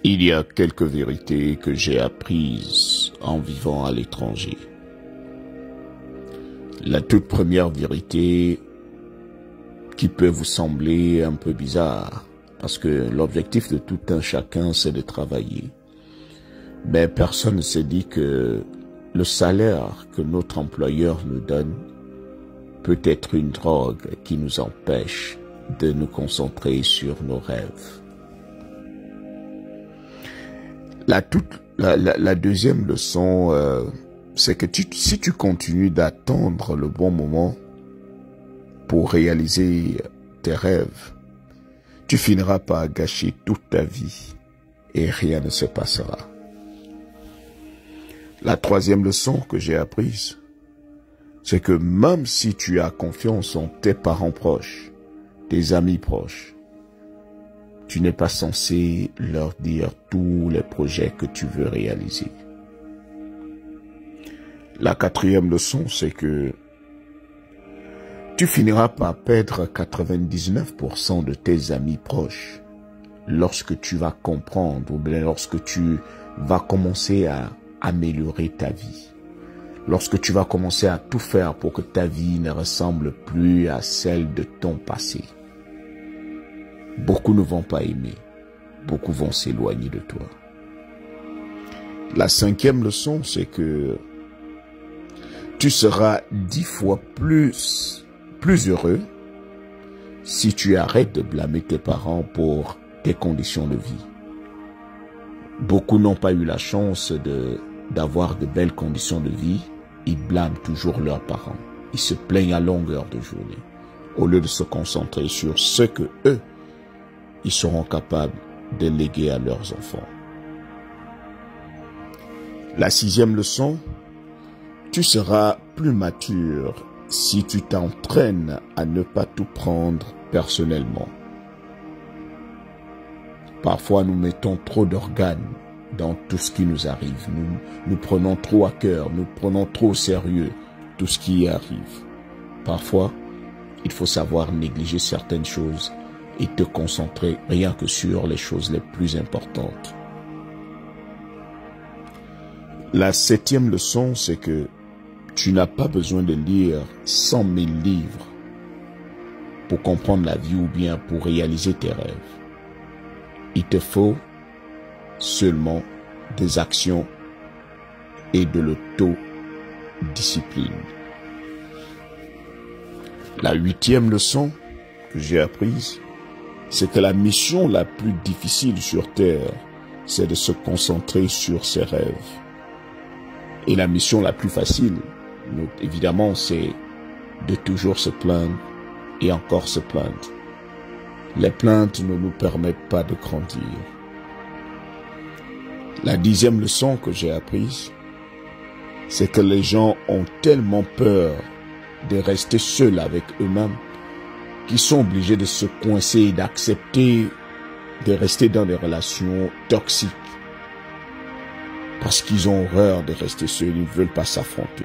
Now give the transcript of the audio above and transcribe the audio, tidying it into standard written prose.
Il y a quelques vérités que j'ai apprises en vivant à l'étranger. La toute première vérité qui peut vous sembler un peu bizarre, parce que l'objectif de tout un chacun, c'est de travailler. Mais personne ne se dit que le salaire que notre employeur nous donne peut être une drogue qui nous empêche de nous concentrer sur nos rêves. La deuxième leçon, c'est que si tu continues d'attendre le bon moment pour réaliser tes rêves, tu finiras par gâcher toute ta vie et rien ne se passera. La troisième leçon que j'ai apprise, c'est que même si tu as confiance en tes parents proches, tes amis proches, tu n'es pas censé leur dire tous les projets que tu veux réaliser. La quatrième leçon, c'est que tu finiras par perdre 99% de tes amis proches lorsque tu vas comprendre ou bien lorsque tu vas commencer à améliorer ta vie. Lorsque tu vas commencer à tout faire pour que ta vie ne ressemble plus à celle de ton passé. Beaucoup ne vont pas aimer, beaucoup vont s'éloigner de toi. La cinquième leçon, c'est que tu seras 10 fois plus heureux si tu arrêtes de blâmer tes parents pour tes conditions de vie. Beaucoup n'ont pas eu la chance d'avoir de belles conditions de vie. Ils blâment toujours leurs parents. Ils se plaignent à longueur de journée, au lieu de se concentrer sur ce que eux, ils seront capables de léguer à leurs enfants. La sixième leçon, tu seras plus mature si tu t'entraînes à ne pas tout prendre personnellement. Parfois, nous mettons trop d'organes dans tout ce qui nous arrive. Nous prenons trop à cœur, nous prenons trop au sérieux tout ce qui arrive. Parfois, il faut savoir négliger certaines choses et te concentrer rien que sur les choses les plus importantes. La septième leçon, c'est que tu n'as pas besoin de lire 100 000 livres pour comprendre la vie ou bien pour réaliser tes rêves. Il te faut seulement des actions et de l'autodiscipline. La huitième leçon que j'ai apprise, c'est que la mission la plus difficile sur Terre, c'est de se concentrer sur ses rêves. Et la mission la plus facile, évidemment, c'est de toujours se plaindre et encore se plaindre. Les plaintes ne nous permettent pas de grandir. La dixième leçon que j'ai apprise, c'est que les gens ont tellement peur de rester seuls avec eux-mêmes qu'ils sont obligés de se coincer et d'accepter de rester dans des relations toxiques parce qu'ils ont horreur de rester seuls, ils ne veulent pas s'affronter.